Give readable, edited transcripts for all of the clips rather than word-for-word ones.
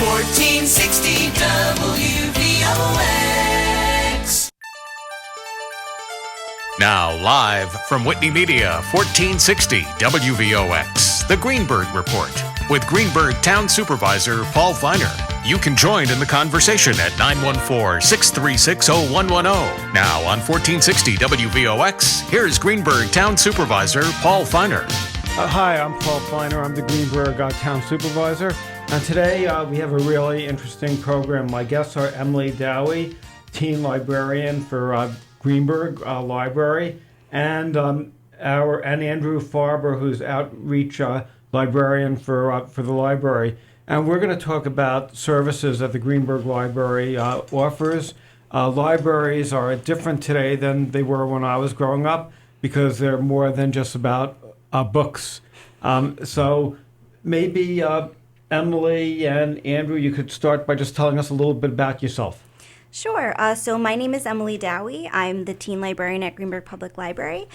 1460 WVOX. Now, live from Whitney Media, 1460 WVOX, the Greenburgh Report, with Greenburgh Town Supervisor Paul Feiner. You can join in the conversation at 914-636-0110. Now on 1460 WVOX, here's Greenburgh Town Supervisor Paul Feiner. Hi, I'm Paul Feiner. I'm the Greenburgh Town Supervisor. And today we have a really interesting program. My guests are Emily Dowie, teen librarian for Greenburgh Library, and Andrew Farber, who's outreach librarian for the library. And we're going to talk about services that the Greenburgh Library offers. Libraries are different today than they were when I was growing up because they're more than just about books. So maybe Emily and Andrew, you could start by just telling us a little bit about yourself. Sure. So my name is Emily Dowie. I'm the teen librarian at Greenburgh Public Library.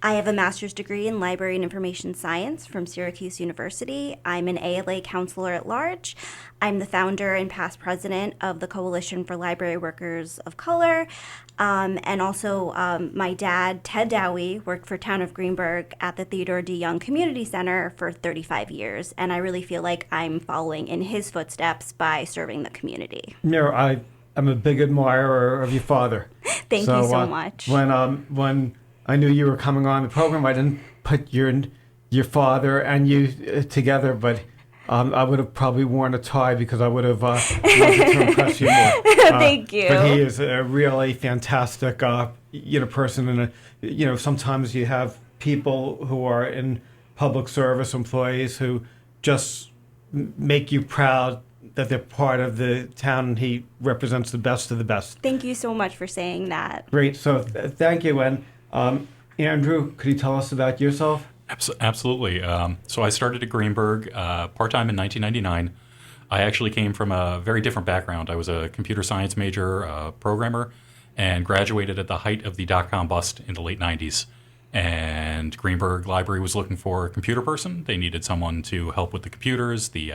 I have a master's degree in library and information science from Syracuse University. I'm an ALA counselor at large. I'm the founder and past president of the Coalition for Library Workers of Color. And also my dad, Ted Dowie, worked for Town of Greenburgh at the Theodore D. Young Community Center for 35 years. And I really feel like I'm following in his footsteps by serving the community. I'm a big admirer of your father. Thank you so much. When I knew you were coming on the program, I didn't put your father and you together, but I would have probably worn a tie because I would have wanted to impress you more. Thank you. But he is a really fantastic person, and sometimes you have people who are in public service, employees who just make you proud that they're part of the town, and he represents the best of the best. Thank you so much for saying that. Great. So thank you. And Andrew, could you tell us about yourself? Absolutely. So I started at Greenburgh part-time in 1999. I actually came from a very different background. I was a computer science major, programmer, and graduated at the height of the dot-com bust in the late 90s. And Greenburgh Library was looking for a computer person. They needed someone to help with the computers. The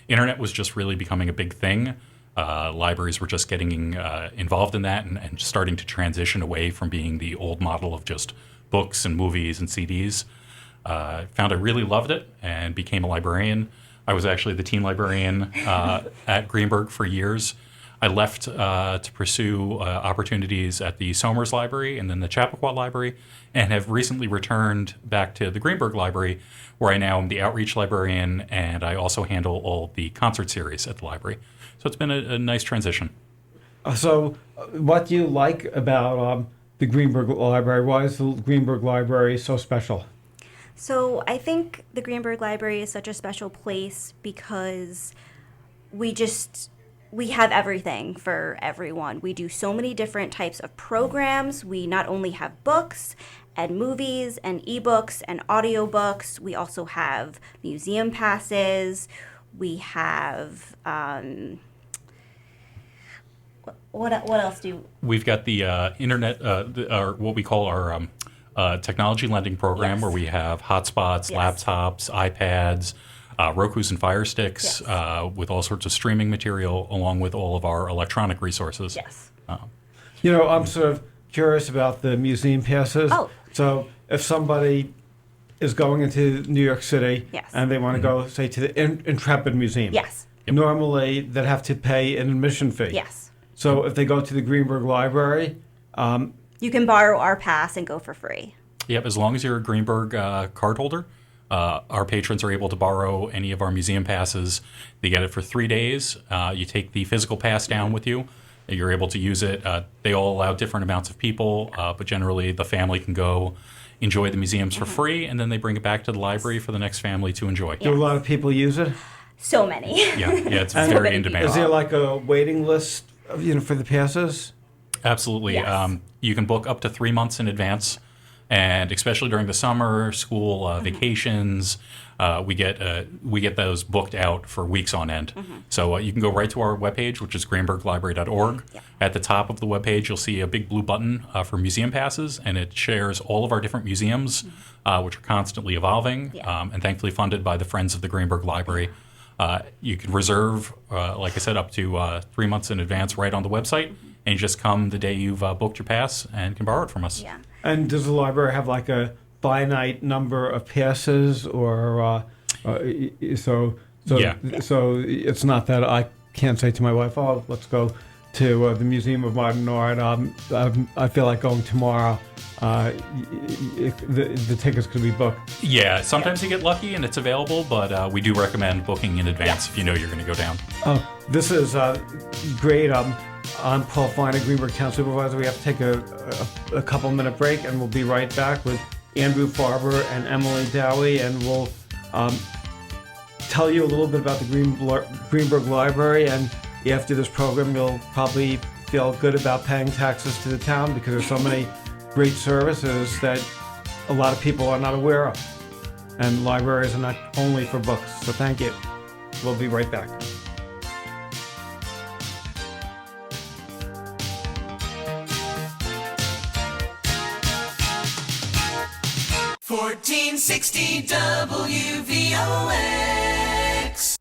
internet was just really becoming a big thing. Libraries were just getting involved in that and starting to transition away from being the old model of just books and movies and CDs. Found I really loved it and became a librarian. I was actually the teen librarian at Greenburgh for years. I left to pursue opportunities at the Somers Library and then the Chappaqua Library, and have recently returned back to the Greenburgh Library, where I now am the outreach librarian, and I also handle all the concert series at the library. So it's been a nice transition. So what do you like about the Greenburgh Library? Why is the Greenburgh Library so special? So I think the Greenburgh Library is such a special place because we have everything for everyone. We do so many different types of programs. We not only have books and movies and ebooks and audiobooks, we also have museum passes. We have what else do we've got the internet, or what we call our technology lending program, yes, where we have hotspots, yes, laptops, iPads, Rokus and Fire Sticks, yes, with all sorts of streaming material, along with all of our electronic resources. Yes. I'm sort of curious about the museum passes. Oh. So if somebody is going into New York City, yes, and they want to go, say, to the Intrepid Museum, yes, normally they'd have to pay an admission fee. Yes. So if they go to the Greenburgh Library, you can borrow our pass and go for free. Yep, as long as you're a Greenburgh card holder. Our patrons are able to borrow any of our museum passes. They get it for 3 days. You take the physical pass down with you. You're able to use it. They all allow different amounts of people, but generally the family can go enjoy the museums for free, and then they bring it back to the library for the next family to enjoy. Do a lot of people use it? So many. Yeah, it's very in demand. Is there like a waiting list for the passes? Absolutely. Yes. You can book up to 3 months in advance. And especially during the summer, school vacations, we get those booked out for weeks on end. Mm-hmm. So you can go right to our webpage, which is greenburghlibrary.org. Yeah. At the top of the webpage, you'll see a big blue button for museum passes, and it shares all of our different museums, which are constantly evolving, and thankfully funded by the Friends of the Greenburgh Library. You can reserve, like I said, up to 3 months in advance right on the website, and you just come the day you've booked your pass and can borrow it from us. Yeah. And does the library have like a finite number of passes, or so it's not that I can't say to my wife, "Oh, let's go to the Museum of Modern Art. I feel like going tomorrow." The tickets could be booked. Yeah, sometimes you get lucky and it's available, but we do recommend booking in advance if you know you're going to go down. Oh, this is great. I'm Paul Feiner, Greenburgh Town Supervisor. We have to take a couple-minute break, and we'll be right back with Andrew Farber and Emily Dowie, and we'll tell you a little bit about the Greenburgh Library. And after this program, you'll probably feel good about paying taxes to the town, because there's so many great services that a lot of people are not aware of. And libraries are not only for books. So thank you. We'll be right back. 1460 WVOX.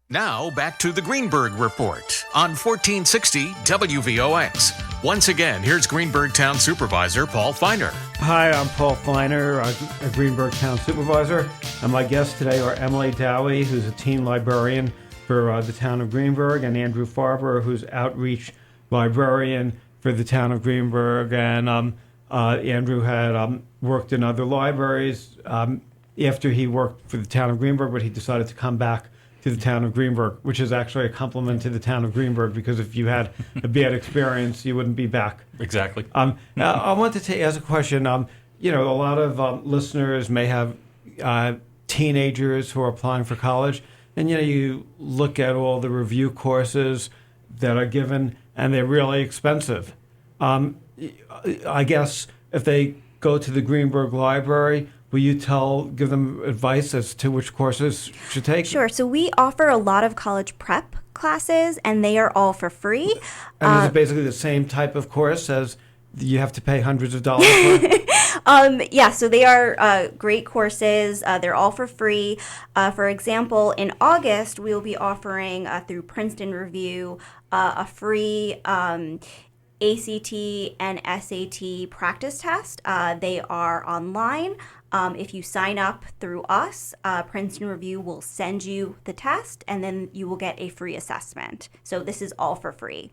Now back to the Greenburgh Report on 1460 WVOX. Once again, here's Greenburgh Town Supervisor Paul Feiner. Hi, I'm Paul Feiner, a Greenburgh Town Supervisor, and my guests today are Emily Dowie, who's a teen librarian for the town of Greenburgh, and Andrew Farber, who's outreach librarian for the town of Greenburgh. And Andrew had worked in other libraries after he worked for the town of Greenburgh, but he decided to come back to the town of Greenburgh, which is actually a compliment to the town of Greenburgh, because if you had a bad experience, you wouldn't be back. Exactly. I wanted to ask a question. A lot of listeners may have teenagers who are applying for college, and you look at all the review courses that are given, and they're really expensive. I guess if they go to the Greenburgh Library, will you give them advice as to which courses should take? Sure. So we offer a lot of college prep classes, and they are all for free. And is it basically the same type of course as you have to pay hundreds of dollars for? Yeah, so they are great courses. They're all for free. For example, in August, we will be offering through Princeton Review a free ACT and SAT practice test. They are online. If you sign up through us, Princeton Review will send you the test, and then you will get a free assessment. So this is all for free.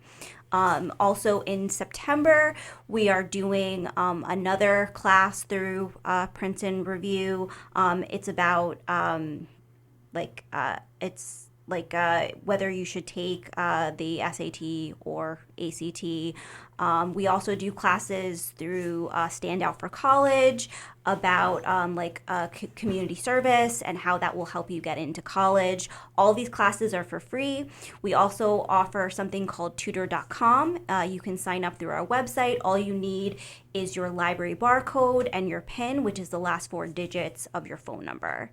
Also in September, we are doing another class through Princeton Review. It's about whether you should take the SAT or ACT. We also do classes through Stand Out for College about community service and how that will help you get into college. All these classes are for free. We also offer something called tutor.com. You can sign up through our website. All you need is your library barcode and your PIN, which is the last 4 digits of your phone number.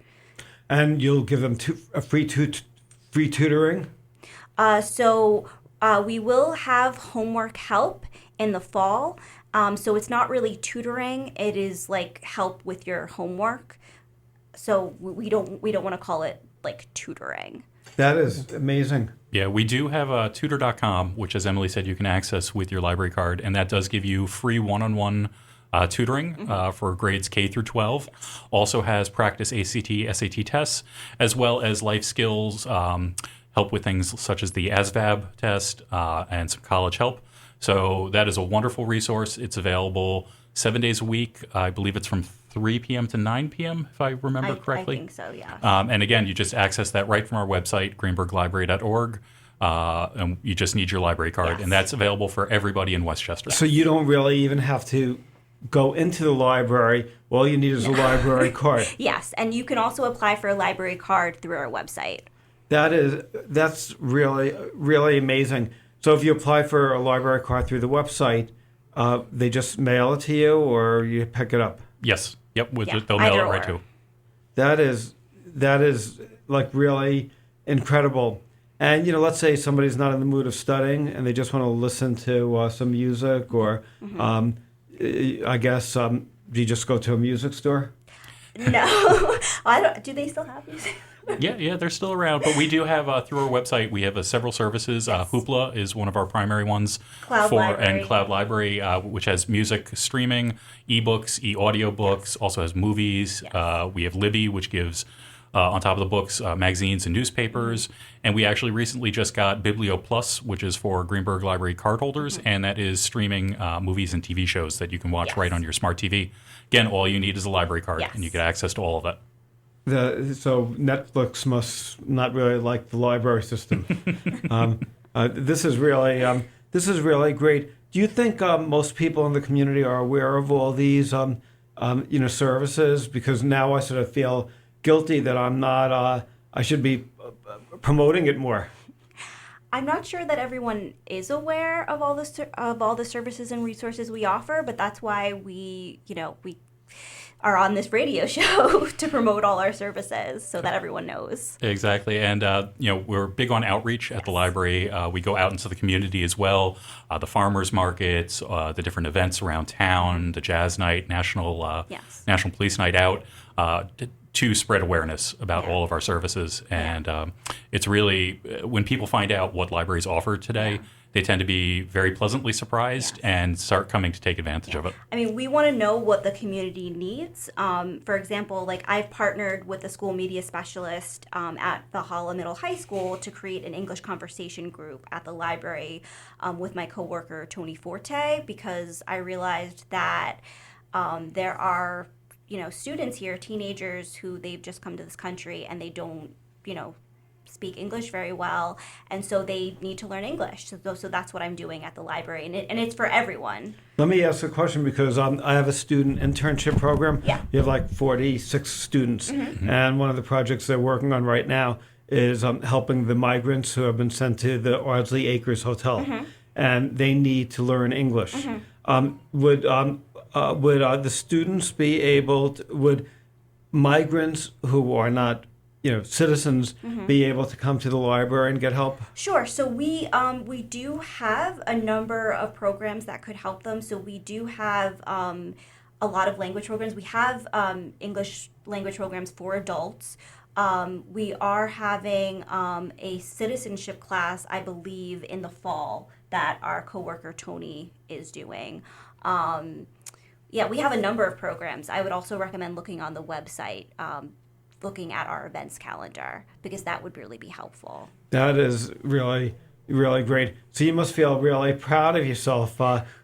And you'll give them a free tutoring? So we will have homework help in the fall. So it's not really tutoring. It is like help with your homework. So we don't want to call it like tutoring. That is amazing. Yeah, we do have tutor.com, which, as Emily said, you can access with your library card, and that does give you free one-on-one tutoring for grades K through 12. Also has practice ACT, SAT tests, as well as life skills, help with things such as the ASVAB test, and some college help. So that is a wonderful resource. It's available 7 days a week. I believe it's from 3 p.m. to 9 p.m., if I remember correctly. I think so, yeah. And again, you just access that right from our website, greenburghlibrary.org. And you just need your library card, Yes. and that's available for everybody in Westchester. So you don't really even have to go into the library. All you need is a library card. Yes, and you can also apply for a library card through our website. That's really, really amazing. So if you apply for a library card through the website, they just mail it to you, or you pick it up? Yes. Yep. Yeah, They'll mail either it right or. to. That is like really incredible. And let's say somebody's not in the mood of studying and they just want to listen to some music, or I guess do you just go to a music store? No, I don't. Do they still have music? Yeah, they're still around, but we do have through our website we have several services. Hoopla is one of our primary ones, Cloud Library. and Cloud Library, which has music streaming, ebooks, audiobooks, also has movies. We have Libby, which gives on top of the books magazines and newspapers, and we actually recently just got Biblio Plus, which is for Greenburgh Library cardholders, and that is streaming movies and TV shows that you can watch right on your smart TV. Again, all you need is a library card, and you get access to all of it. So Netflix must not really like the library system. This is really great. Do you think most people in the community are aware of all these services? Because now I sort of feel guilty that I'm not. I should be promoting it more. I'm not sure that everyone is aware of all the services and resources we offer, but that's why we are on this radio show to promote all our services so that everyone knows. Exactly. And, we're big on outreach at the library. We go out into the community as well, the farmers markets, the different events around town, the jazz night, National Police Night Out, to spread awareness about all of our services. And it's really, when people find out what libraries offer today, they tend to be very pleasantly surprised and start coming to take advantage of it. I mean, we want to know what the community needs. For example, like I've partnered with a school media specialist at Valhalla Middle High School to create an English conversation group at the library with my coworker, Tony Forte, because I realized that there are, students here, teenagers who they've just come to this country and they don't, speak English very well, and so they need to learn English. So that's what I'm doing at the library, and it's for everyone. Let me ask a question because I have a student internship program. Yeah. You have like 46 students, and one of the projects they're working on right now is helping the migrants who have been sent to the Ardsley Acres Hotel, and they need to learn English. Would the students be able to, would migrants who are not citizens be able to come to the library and get help? Sure. So we do have a number of programs that could help them. So we do have a lot of language programs. We have English language programs for adults. We are having a citizenship class, I believe, in the fall that our coworker Tony is doing. We have a number of programs. I would also recommend looking on the website, looking at our events calendar, because that would really be helpful. That is really, really great. So you must feel really proud of yourself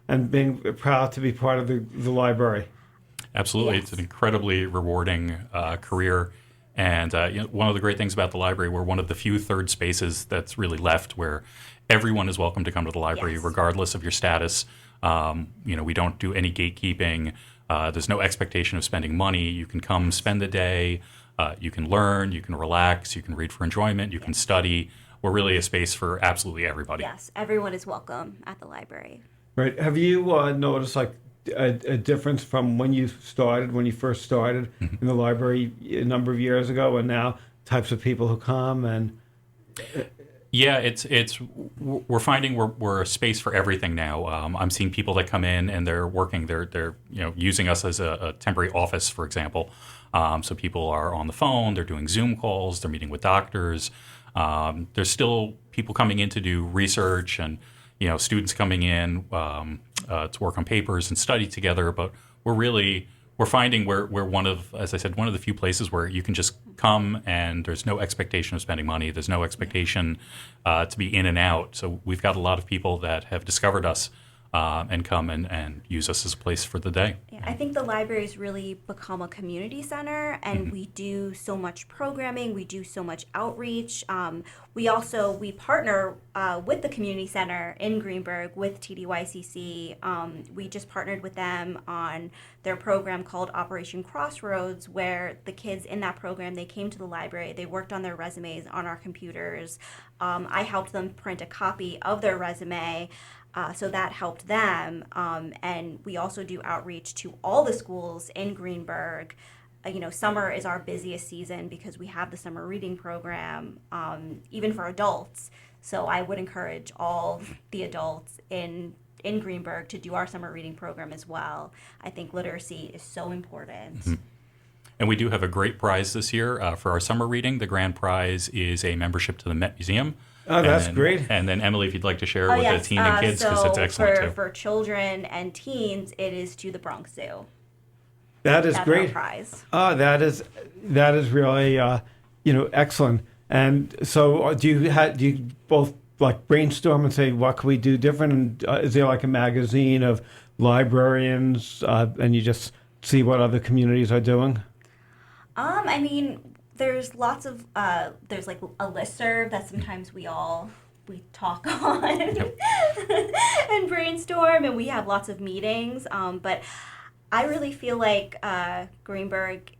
and being proud to be part of the library. Absolutely. Yes. It's an incredibly rewarding career. And one of the great things about the library, we're one of the few third spaces that's really left where everyone is welcome to come to the library, regardless of your status. We don't do any gatekeeping. There's no expectation of spending money. You can come spend the day. You can learn, you can relax, you can read for enjoyment, you can study. We're really a space for absolutely everybody. Yes, everyone is welcome at the library. Right. Have you noticed like a difference from when you first started in the library a number of years ago, and now types of people who come and? Yeah, we're finding we're a space for everything now. I'm seeing people that come in and they're working. They're using us as a temporary office, for example. So people are on the phone. They're doing Zoom calls. They're meeting with doctors. There's still people coming in to do research, and students coming in to work on papers and study together. But we're finding we're one of, as I said, one of the few places where you can just come and there's no expectation of spending money. There's no expectation to be in and out. So we've got a lot of people that have discovered us and come and use us as a place for the day. Yeah, I think the library's really become a community center, and we do so much programming. We do so much outreach. We partner with the community center in Greenburgh with TDYCC. We just partnered with them on their program called Operation Crossroads, where the kids in that program, they came to the library, they worked on their resumes on our computers. I helped them print a copy of their resume. So that helped them, and we also do outreach to all the schools in Greenburgh. Summer is our busiest season because we have the summer reading program, even for adults. So I would encourage all the adults in Greenburgh to do our summer reading program as well. I think literacy is so important. And we do have a great prize this year for our summer reading. The grand prize is a membership to the Met Museum. Oh, that's great. And then, Emily, if you'd like to share with the teen and kids, because it's excellent too. For children and teens, it is to the Bronx Zoo. That is That's great. our prize. Oh, that is really excellent. And so, do you both like brainstorm and say what can we do different? And is there like a magazine of librarians, and you just see what other communities are doing? I mean, there's lots of there's like a listserv that sometimes we talk on and brainstorm, and we have lots of meetings. But I really feel like Greenburgh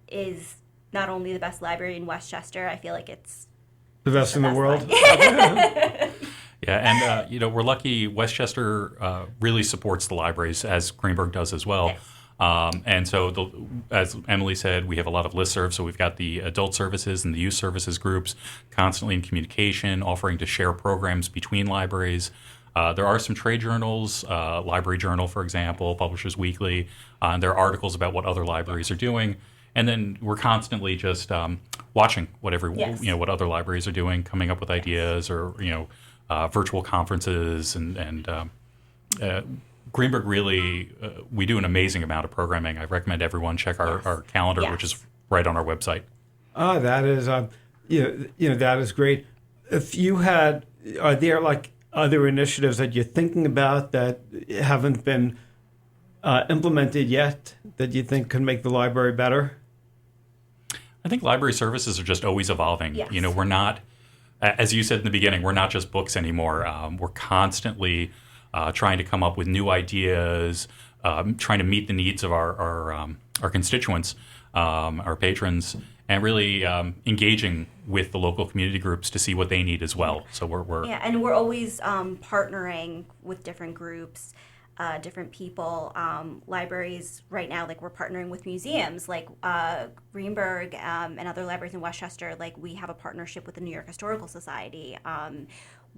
is not only the best library in Westchester. I feel like it's The best in the world. Yeah, and we're lucky. Westchester really supports the libraries, as Greenburgh does as well. Yes. And so, as Emily said, we have a lot of listservs. So we've got the adult services and the youth services groups constantly in communication, offering to share programs between libraries. There are some trade journals, Library Journal, for example, Publishers Weekly, and there are articles about what other libraries are doing. And then we're constantly just watching what other libraries are doing, coming up with ideas, or virtual conferences, and Greenburgh really, we do an amazing amount of programming. I recommend everyone check our calendar, which is right on our website. Oh, that is, that is great. If you are there like other initiatives that you're thinking about that haven't been implemented yet that you think can make the library better? I think library services are just always evolving. Yes. We're not, as you said in the beginning, we're not just books anymore. We're constantly trying to come up with new ideas, trying to meet the needs of our constituents, our patrons, and really engaging with the local community groups to see what they need as well. So we're and we're always partnering with different groups, different people. Libraries right now, like we're partnering with museums, like Greenburgh and other libraries in Westchester. Like we have a partnership with the New York Historical Society.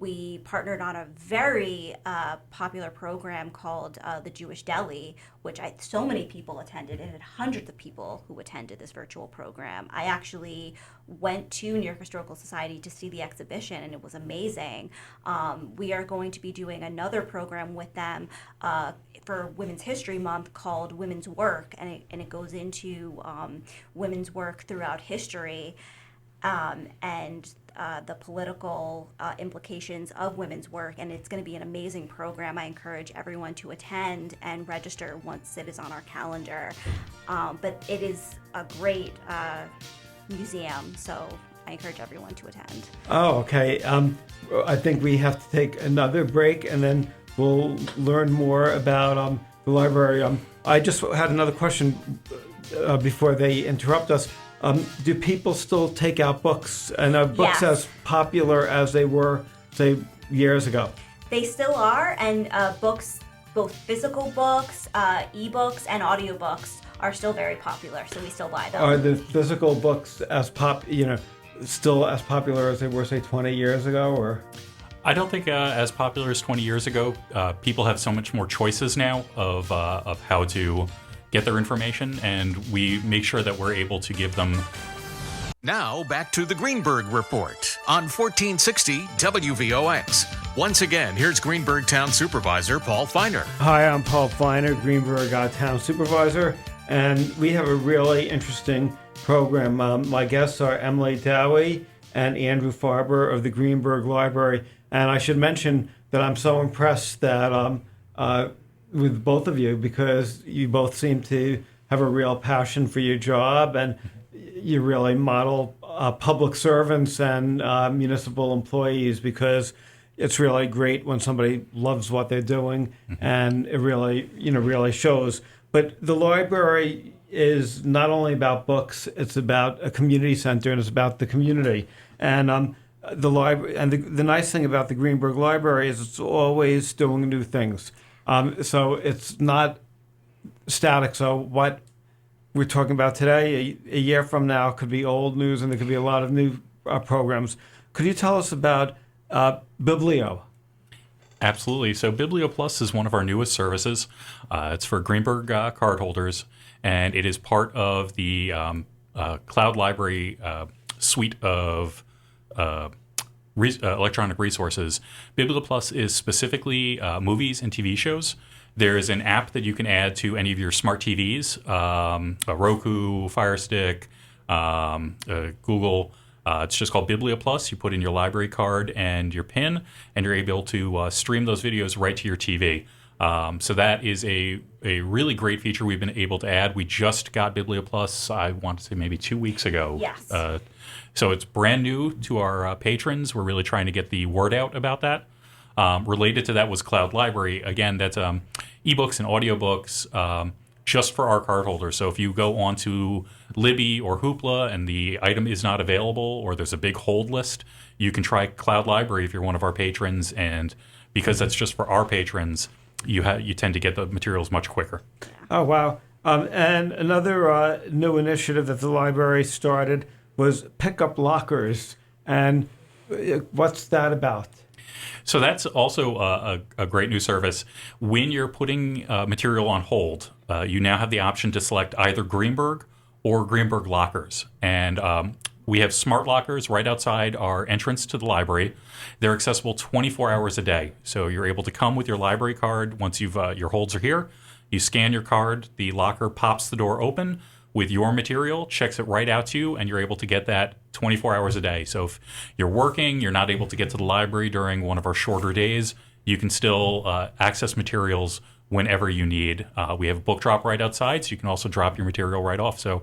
We partnered on a very popular program called the Jewish Deli, which so many people attended. It had hundreds of people who attended this virtual program. I actually went to New York Historical Society to see the exhibition, and it was amazing. We are going to be doing another program with them for Women's History Month called Women's Work, and it goes into women's work throughout history. And the political implications of women's work, and it's going to be an amazing program. I encourage everyone to attend and register once it is on our calendar. But it is a great museum, so I encourage everyone to attend. Oh, okay. I think we have to take another break, and then we'll learn more about the library. I just had another question before they interrupt us. Do people still take out books? And are books as popular as they were, say, years ago? They still are, and books, both physical books, ebooks, and audiobooks are still very popular, so we still buy them. Are the physical books still as popular as they were, say, 20 years ago, or? I don't think as popular as 20 years ago. People have so much more choices now of how to get their information, and we make sure that we're able to give them. Now back to the Greenburgh Report on 1460 WVOX. Once again, here's Greenburgh Town Supervisor Paul Feiner. Hi, I'm Paul Feiner, Greenburgh Town Supervisor, and we have a really interesting program. My guests are Emily Dowie and Andrew Farber of the Greenburgh Library, and I should mention that I'm so impressed that with both of you, because you both seem to have a real passion for your job, and you really model public servants and municipal employees, because it's really great when somebody loves what they're doing, and it really shows. But the library is not only about books; it's about a community center, and it's about the community. And the library, and the nice thing about the Greenburgh Library is it's always doing new things. So it's not static. So what we're talking about today, a year from now, could be old news, and there could be a lot of new programs. Could you tell us about Biblio? Absolutely. So BiblioPlus is one of our newest services. It's for Greenburgh cardholders, and it is part of the Cloud Library suite of electronic resources. BiblioPlus is specifically movies and TV shows. There is an app that you can add to any of your smart TVs, a Roku, Fire Stick, Google. It's just called BiblioPlus. You put in your library card and your PIN, and you're able to stream those videos right to your TV. So that is a really great feature we've been able to add. We just got BiblioPlus, I want to say maybe 2 weeks ago. Yes. So it's brand new to our patrons. We're really trying to get the word out about that. Related to that was Cloud Library. Again, that's ebooks and audiobooks just for our cardholders. So if you go onto Libby or Hoopla and the item is not available or there's a big hold list, you can try Cloud Library if you're one of our patrons. And because that's just for our patrons, you tend to get the materials much quicker. Oh, wow. And another new initiative that the library started was pickup lockers. And what's that about? So that's also a great new service. When you're putting material on hold, you now have the option to select either Greenburgh or Greenburgh lockers. And we have smart lockers right outside our entrance to the library. They're accessible 24 hours a day. So you're able to come with your library card once your holds are here. You scan your card, the locker pops the door open with your material, checks it right out to you, and you're able to get that 24 hours a day. So if you're working, you're not able to get to the library during one of our shorter days, you can still access materials whenever you need. We have a book drop right outside, so you can also drop your material right off. So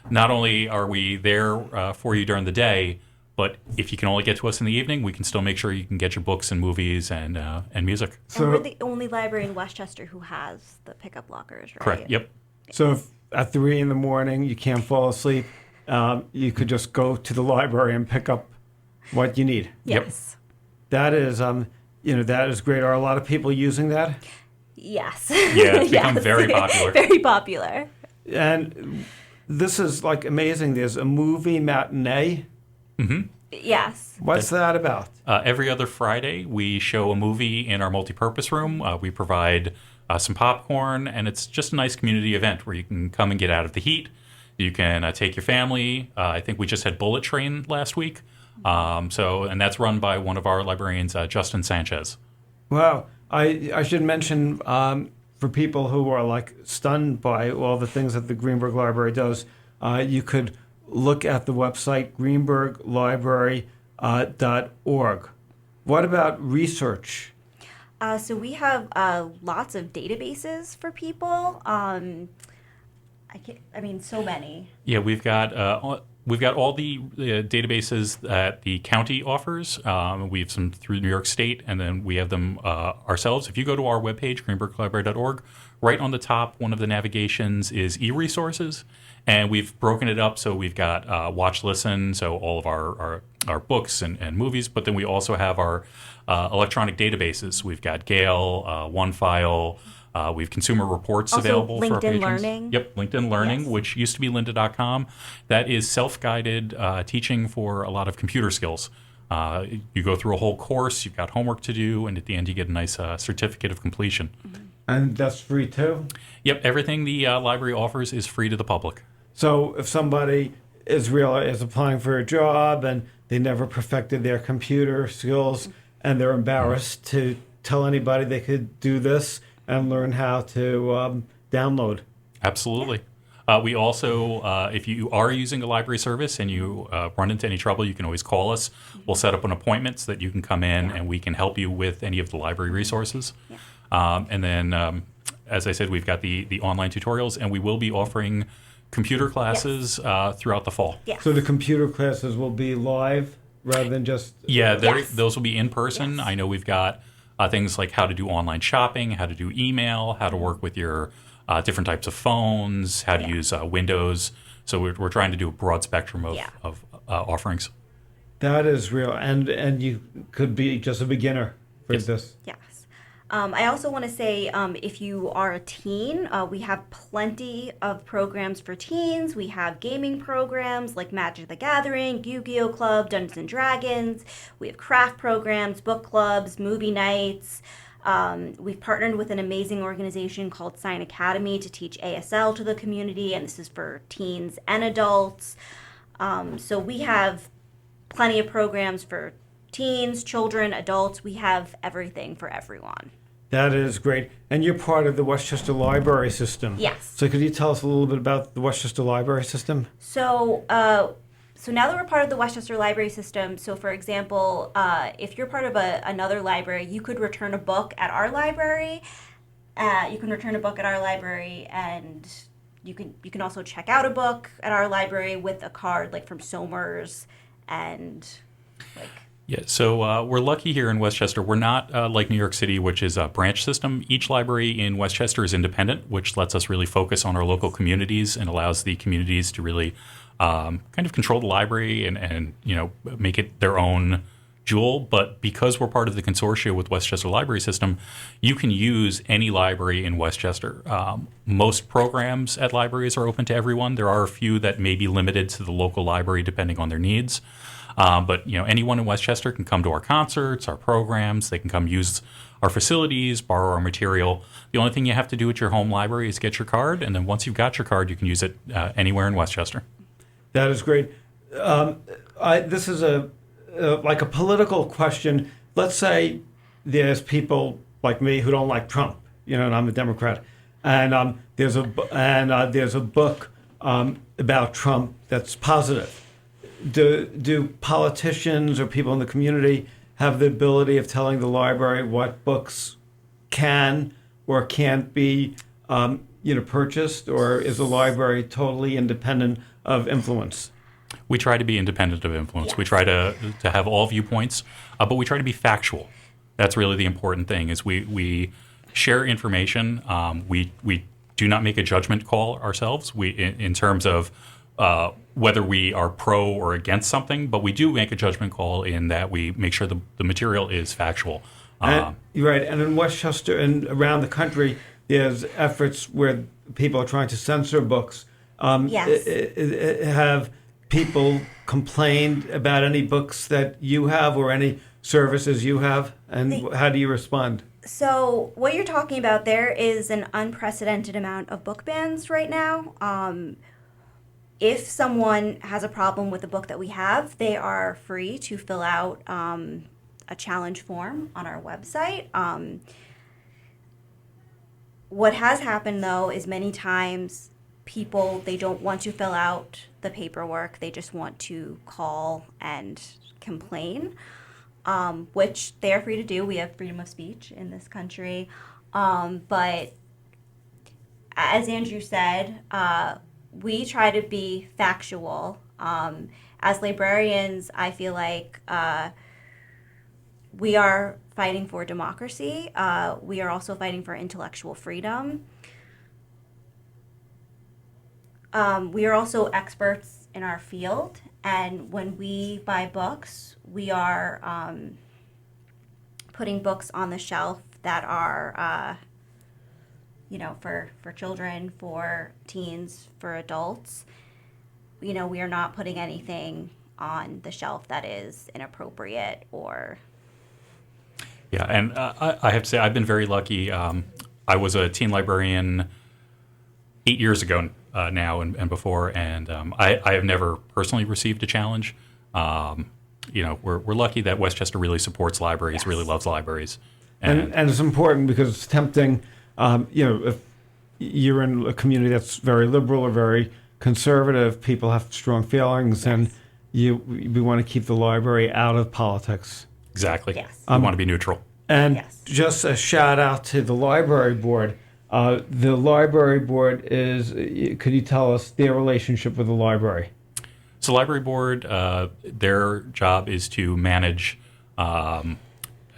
not only are we there for you during the day, but if you can only get to us in the evening, we can still make sure you can get your books and movies and music. And we're the only library in Westchester who has the pickup lockers, right? Correct. Yep. So if at 3 in the morning you can't fall asleep, you could just go to the library and pick up what you need. Yes. That is, that is great. Are a lot of people using that? Yes. Yeah, it's become very popular. Very popular. And this is like amazing. There's a movie matinee. Mm-hmm. Yes. What's that about? Every other Friday, we show a movie in our multipurpose room. We provide some popcorn, and it's just a nice community event where you can come and get out of the heat. You can take your family. I think we just had Bullet Train last week. And that's run by one of our librarians, Justin Sanchez. Wow. I should mention for people who are like stunned by all the things that the Greenburgh Library does, you could look at the website greenburghlibrary.org. What about research? So we have lots of databases for people. So many. Yeah, we've got all the databases that the county offers. We have some through New York State, and then we have them ourselves. If you go to our webpage, greenburghlibrary.org, right on the top, one of the navigations is e-resources, and we've broken it up. So we've got Watch Listen, so all of our books and movies, but then we also have our electronic databases. We've got Gale, OneFile. We have consumer reports also available for our LinkedIn patrons. Learning. Yep, LinkedIn Learning, Yes. which used to be lynda.com. That is self-guided teaching for a lot of computer skills. You go through a whole course, you've got homework to do, and at the end you get a nice certificate of completion. Mm-hmm. And that's free too? Yep, everything the library offers is free to the public. So if somebody is applying for a job and they never perfected their computer skills and they're embarrassed to tell anybody they could do this and learn how to download. Absolutely. We also, if you are using a library service and you run into any trouble, you can always call us. We'll set up an appointment so that you can come in and we can help you with any of the library resources. And then, as I said, we've got the online tutorials, and we will be offering computer classes throughout the fall. Yes. So the computer classes will be live rather than just... Yeah, Yes. those will be in person. Yes. I know we've got things like how to do online shopping, how to do email, how to work with your different types of phones, how to use Windows. So we're trying to do a broad spectrum of offerings. That is real. And you could be just a beginner for Yes. this. Yes. I also want to say if you are a teen, we have plenty of programs for teens. We have gaming programs like Magic the Gathering, Yu-Gi-Oh! Club, Dungeons and Dragons. We have craft programs, book clubs, movie nights. We've partnered with an amazing organization called Sign Academy to teach ASL to the community, and this is for teens and adults. So we have plenty of programs for teens, children, adults. We have everything for everyone. That is great. And you're part of the Westchester Library System. Yes. So could you tell us a little bit about the Westchester Library System? So now that we're part of the Westchester Library System, so for example, if you're part of another library, you could return a book at our library. You can return a book at our library, and you can also check out a book at our library with a card like from Somers and like. Yeah, so we're lucky here in Westchester. We're not like New York City, which is a branch system. Each library in Westchester is independent, which lets us really focus on our local communities and allows the communities to really kind of control the library and make it their own jewel. But because we're part of the consortia with Westchester Library System, you can use any library in Westchester. Most programs at libraries are open to everyone. There are a few that may be limited to the local library depending on their needs. But anyone in Westchester can come to our concerts, our programs. They can come use our facilities, borrow our material. The only thing you have to do at your home library is get your card, and then once you've got your card, you can use it anywhere in Westchester. That is great. This is like a political question. Let's say there's people like me who don't like Trump, and I'm a Democrat, and there's a book about Trump that's positive. Do politicians or people in the community have the ability of telling the library what books can or can't be purchased, or is the library totally independent of influence? We try to be independent of influence. Yes. We try to have all viewpoints, but we try to be factual. That's really the important thing. Is we share information. We do not make a judgment call ourselves. In terms of whether we are pro or against something, but we do make a judgment call in that we make sure the material is factual. You're right. And in Westchester and around the country, there's efforts where people are trying to censor books. Yes. Have people complained about any books that you have or any services you have? And how do you respond? So what you're talking about, there is an unprecedented amount of book bans right now. If someone has a problem with the book that we have, they are free to fill out a challenge form on our website. What has happened, though, is many times people, they don't want to fill out the paperwork. They just want to call and complain, which they are free to do. We have freedom of speech in this country. But as Andrew said, we try to be factual. As librarians, I feel like we are fighting for democracy. We are also fighting for intellectual freedom. We are also experts in our field, and when we buy books, we are putting books on the shelf that are for children, for teens, for adults. We are not putting anything on the shelf that is inappropriate or... Yeah, and I have to say I've been very lucky. I was a teen librarian 8 years ago now and before, and I have never personally received a challenge. We're lucky that Westchester really supports libraries, Yes. really loves libraries. And it's important because it's tempting, if you're in a community that's very liberal or very conservative, people have strong feelings, and we want to keep the library out of politics. Exactly. Yes. We want to be neutral. And Yes. just a shout out to the library board. The library board could you tell us their relationship with the library? So library board, their job is to manage and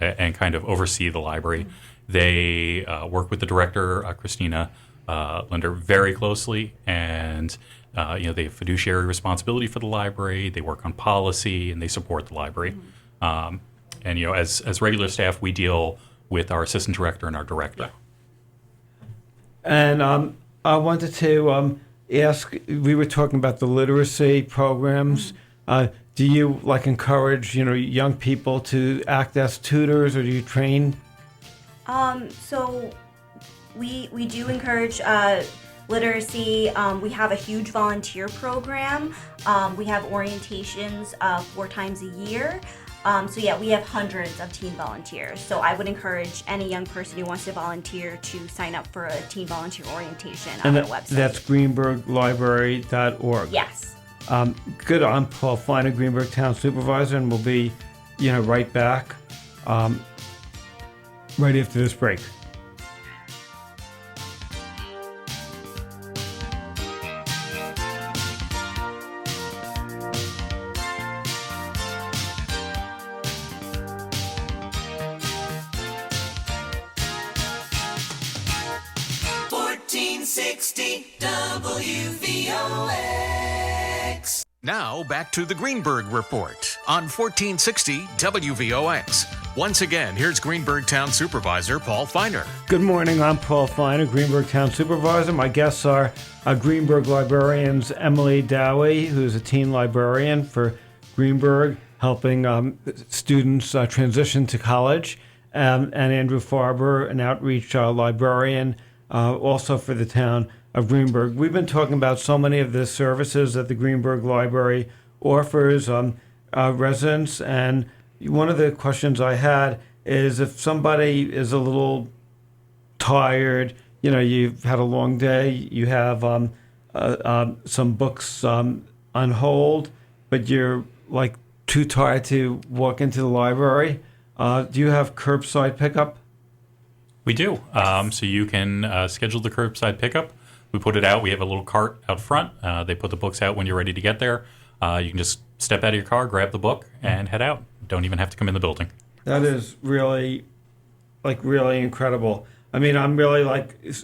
kind of oversee the library. They work with the director, Christina Linder, very closely, and they have fiduciary responsibility for the library. They work on policy, and they support the library. And as regular staff, we deal with our assistant director and our director. And I wanted to ask, we were talking about the literacy programs. Do you encourage, young people to act as tutors, or do you train? So we do encourage literacy. We have a huge volunteer program. We have orientations 4 times a year. We have hundreds of teen volunteers. So I would encourage any young person who wants to volunteer to sign up for a teen volunteer orientation on our website. That's greenburglibrary.org. Yes. Good. I'm Paul Feiner, Greenburgh Town Supervisor, and we'll be, right back right after this break. WVOX. Now back to the Greenburgh Report on 1460 WVOX. Once again, here's Greenburgh Town Supervisor Paul Feiner. Good morning. I'm Paul Feiner, Greenburgh Town Supervisor. My guests are Greenburgh librarians Emily Dowie, who's a teen librarian for Greenburgh, helping students transition to college, and Andrew Farber, an outreach librarian, also for the town of Greenburgh. We've been talking about so many of the services that the Greenburgh Library offers residents, and one of the questions I had is if somebody is a little tired, you've had a long day, you have some books on hold, but you're too tired to walk into the library. Do you have curbside pickup? We do. So you can schedule the curbside pickup. We put it out. We have a little cart out front. They put the books out when you're ready to get there. You can just step out of your car, grab the book, and head out. Don't even have to come in the building. That is really, really incredible. I mean, I'm really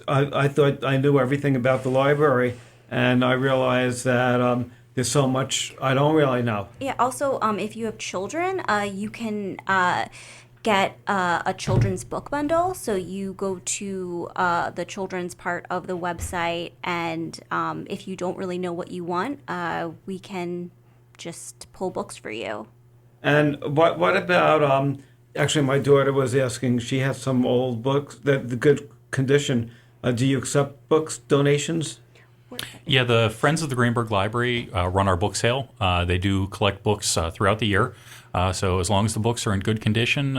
I thought I knew everything about the library, and I realized that there's so much I don't really know. Yeah. Also, if you have children, you can get a children's book bundle. So you go to the children's part of the website, and if you don't really know what you want, we can just pull books for you. And what about actually my daughter was asking, she has some old books that the good condition. Do you accept books donations? Yeah, the Friends of the Greenburgh Library run our book sale. They do collect books throughout the year. So as long as the books are in good condition,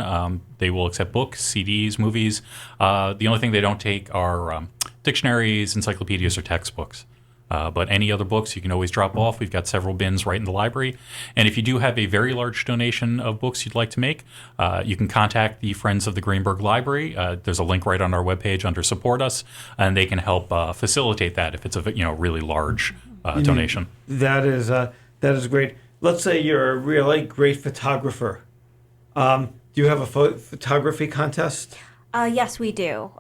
they will accept books, CDs, movies. The only thing they don't take are dictionaries, encyclopedias, or textbooks. But any other books you can always drop off. We've got several bins right in the library. And if you do have a very large donation of books you'd like to make, you can contact the Friends of the Greenburgh Library. There's a link right on our webpage under Support Us, and they can help facilitate that if it's a really large donation. That is great. Let's say you're a really great photographer. Do you have a photography contest? Yes, we do.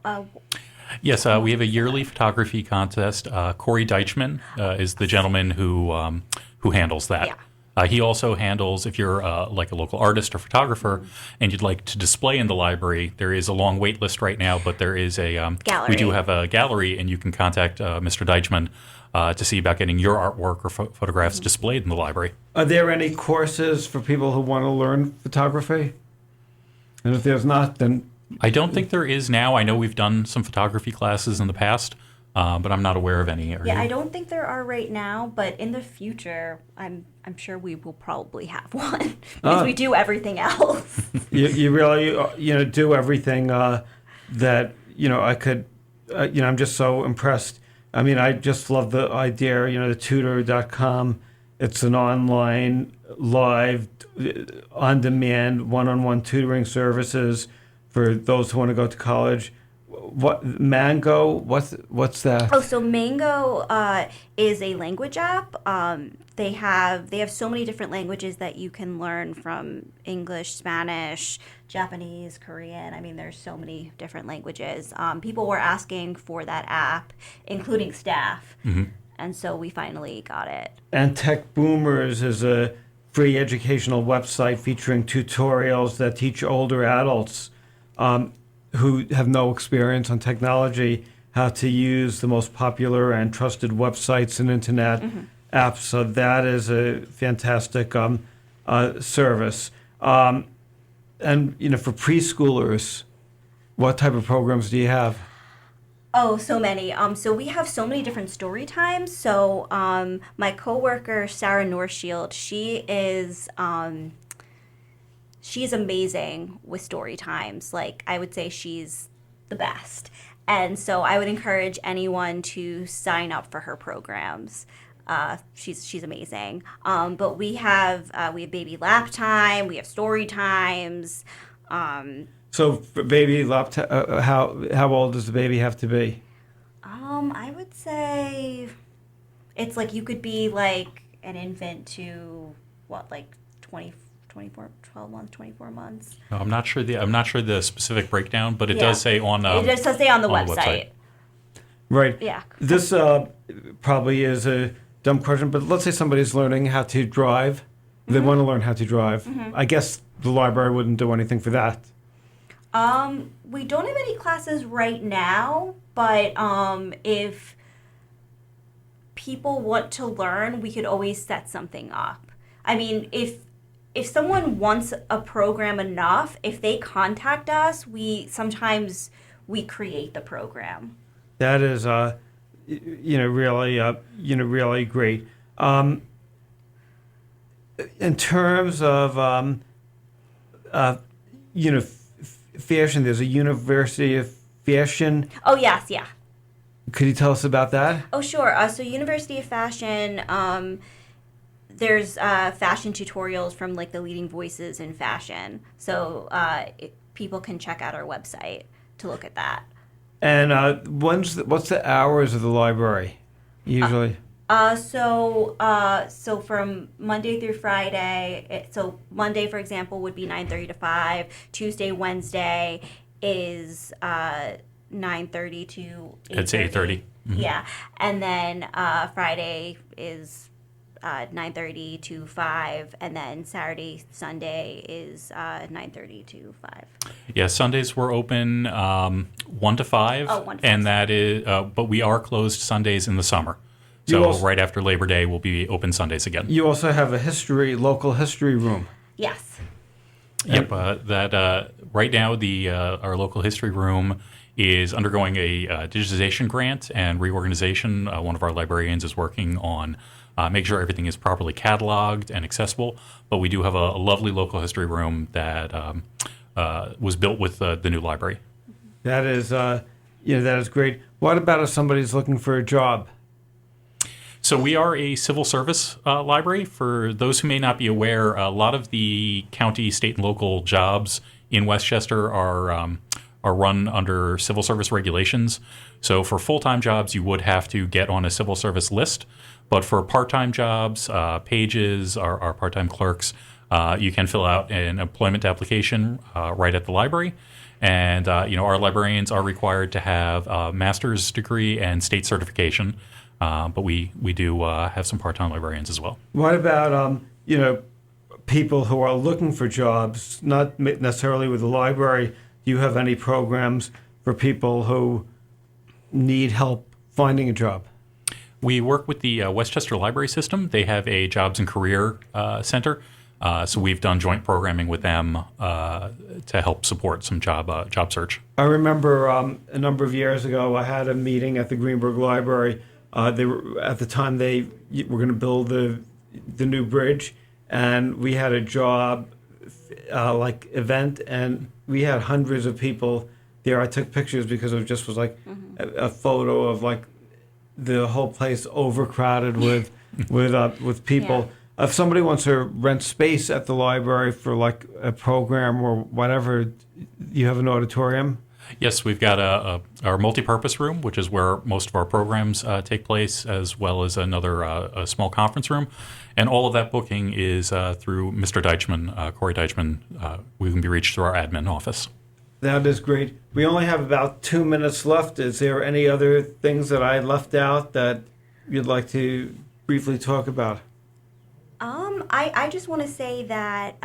Yes, we have a yearly photography contest. Corey Deichman is the gentleman who handles that. Yeah. He also handles, if you're like a local artist or photographer and you'd like to display in the library, there is a long wait list right now, but there is a gallery. We do have a gallery, and you can contact Mr. Deichman to see about getting your artwork or photographs displayed in the library. Are there any courses for people who want to learn photography? And if there's not, then I don't think there is now. I know we've done some photography classes in the past, but I'm not aware of any. Yeah, I don't think there are right now, but in the future, I'm sure we will probably have one because we do everything else. you really do everything that I could. I'm just so impressed. I mean, I just love the idea. The tutor.com. It's an online, live, on-demand, one-on-one tutoring services for those who want to go to college. What Mango? What's that? Oh, so Mango is a language app. They have so many different languages that you can learn, from English, Spanish, Japanese, Korean. I mean, there's so many different languages. People were asking for that app, including staff, and so we finally got it. And Tech Boomers is a free educational website featuring tutorials that teach older adults. who have no experience on technology how to use the most popular and trusted websites and internet apps. So that is a fantastic service. And for preschoolers, what type of programs do you have? Oh, so many. So we have so many different story times. So my coworker Sarah Norshield, she's amazing with story times. Like, I would say she's the best. And so I would encourage anyone to sign up for her programs. She's amazing. But we have baby lap time. We have story times. So for baby lap how old does the baby have to be? I would say it's like you could be like an infant to what, like 12 months, 24 months. No, I'm not sure the specific breakdown, but it does say on it does say on the on website. Right. Yeah. This probably is a dumb question, but let's say somebody's learning how to drive. They want to learn how to drive. I guess the library wouldn't do anything for that. We don't have any classes right now, but if people want to learn, we could always set something up. I mean, if someone wants a program enough, if they contact us, sometimes we create the program. That is, really great. In terms of, fashion, there's a University of Fashion. Oh, yes, yeah. Could you tell us about that? Oh, sure. So University of Fashion, there's fashion tutorials from like the leading voices in fashion. So people can check out our website to look at that. And what's the hours of the library usually? So from Monday through Friday, so Monday, for example, would be 9:30 to 5. Tuesday, Wednesday is 9:30 to 8:30. It's 8:30. Yeah, and then Friday is 9:30 to 5, and then Saturday, Sunday is 9:30 to 5. Yeah, Sundays we're open 1 to 5, 1 to 5. And that is, but we are closed Sundays in the summer. You So also- right after Labor Day, we'll be open Sundays again. You also have a local history room. Yes. Yep. Right now, our local history room is undergoing a digitization grant and reorganization. One of our librarians is working on making sure everything is properly cataloged and accessible. But we do have a lovely local history room that was built with the new library. That is, that is great. What about if somebody's looking for a job? So we are a civil service library. For those who may not be aware, a lot of the county, state, and local jobs in Westchester are run under civil service regulations. So for full-time jobs, you would have to get on a civil service list. But for part-time jobs, pages, our part-time clerks, you can fill out an employment application right at the library. And our librarians are required to have a master's degree and state certification. But we do have some part-time librarians as well. What about people who are looking for jobs, not necessarily with the library? Do you have any programs for people who need help finding a job? We work with the Westchester Library System. They have a Jobs and Career Center. So we've done joint programming with them to help support some job search. I remember a number of years ago, I had a meeting at the Greenburgh Library. They were at the time they were going to build the new bridge, and we had a job event, and we had hundreds of people there. I took pictures because it just was like a photo of like the whole place overcrowded with people. Yeah. If somebody wants to rent space at the library for like a program or whatever, you have an auditorium. Yes, we've got our multi-purpose room, which is where most of our programs take place, as well as another a small conference room. And all of that booking is through Mr. Deichman, Corey Deichman. We can be reached through our admin office. That is great. We only have about 2 minutes left. Is there any other things that I left out that you'd like to briefly talk about? I just want to say that,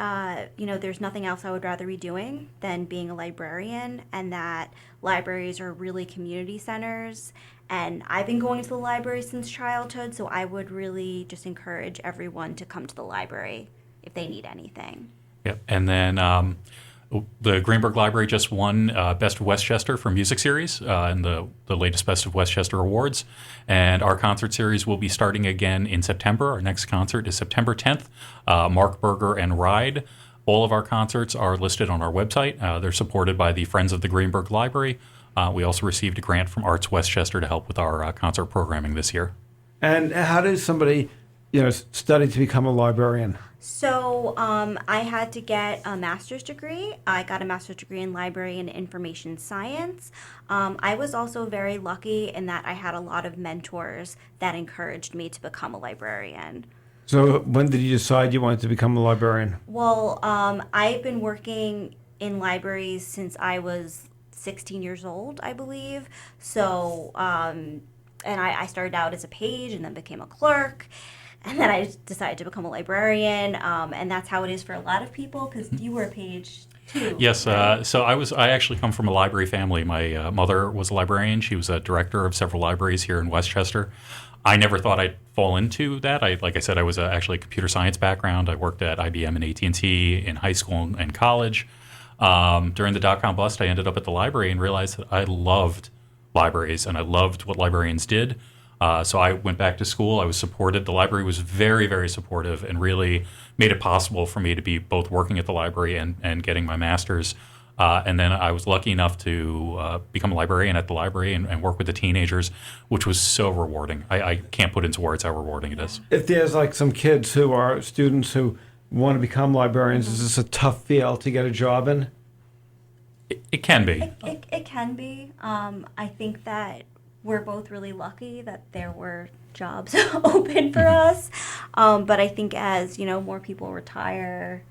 there's nothing else I would rather be doing than being a librarian, and that libraries are really community centers. And I've been going to the library since childhood, so I would really just encourage everyone to come to the library if they need anything. Yep. And then the Greenburgh Library just won Best of Westchester for Music Series in the latest Best of Westchester Awards. And our concert series will be starting again in September. Our next concert is September 10th, Mark Berger and Ride. All of our concerts are listed on our website. They're supported by the Friends of the Greenburgh Library. We also received a grant from Arts Westchester to help with our concert programming this year. And how does somebody, study to become a librarian? So I had to get a master's degree. I got a master's degree in library and information science. I was also very lucky in that I had a lot of mentors that encouraged me to become a librarian. So when did you decide you wanted to become a librarian? Well, I've been working in libraries since I was 16 years old, I believe. So, and I started out as a page and then became a clerk. And then I decided to become a librarian, and that's how it is for a lot of people, because you were a page too. Yes, right? so I actually come from a library family. My mother was a librarian. She was a director of several libraries here in Westchester. I never thought I'd fall into that. Like I said, I was actually a computer science background. I worked at IBM and AT&T in high school and college. During the dot-com bust, I ended up at the library and realized that I loved libraries, and I loved what librarians did. So I went back to school. I was supported. The library was very, very supportive and really made it possible for me to be both working at the library and getting my master's. And then I was lucky enough to become a librarian at the library and work with the teenagers, which was so rewarding. I can't put into words how rewarding it is. If there's like some kids who are students who want to become librarians, is this a tough field to get a job in? It can be. It can be. I think that we're both really lucky that there were jobs open for us. But I think as, more people retire,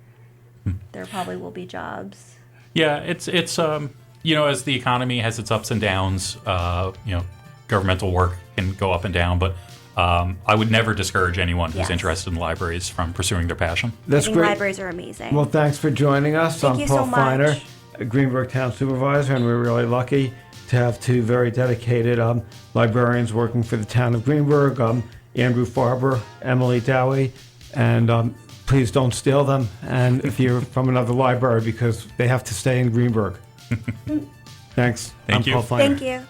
there probably will be jobs. Yeah, it's as the economy has its ups and downs, governmental work can go up and down, but I would never discourage anyone who's Yes. interested in libraries from pursuing their passion. That's I think great. libraries are amazing. Well, thanks for joining us. Thank I'm you Paul so much. Feiner, a Greenburgh Town Supervisor, and we're really lucky to have two very dedicated librarians working for the town of Greenburgh, Andrew Farber, Emily Dowie, and please don't steal them. And if you're from another library, because they have to stay in Greenburgh. Thanks. Thank I'm you. Paul Feiner. Thank you.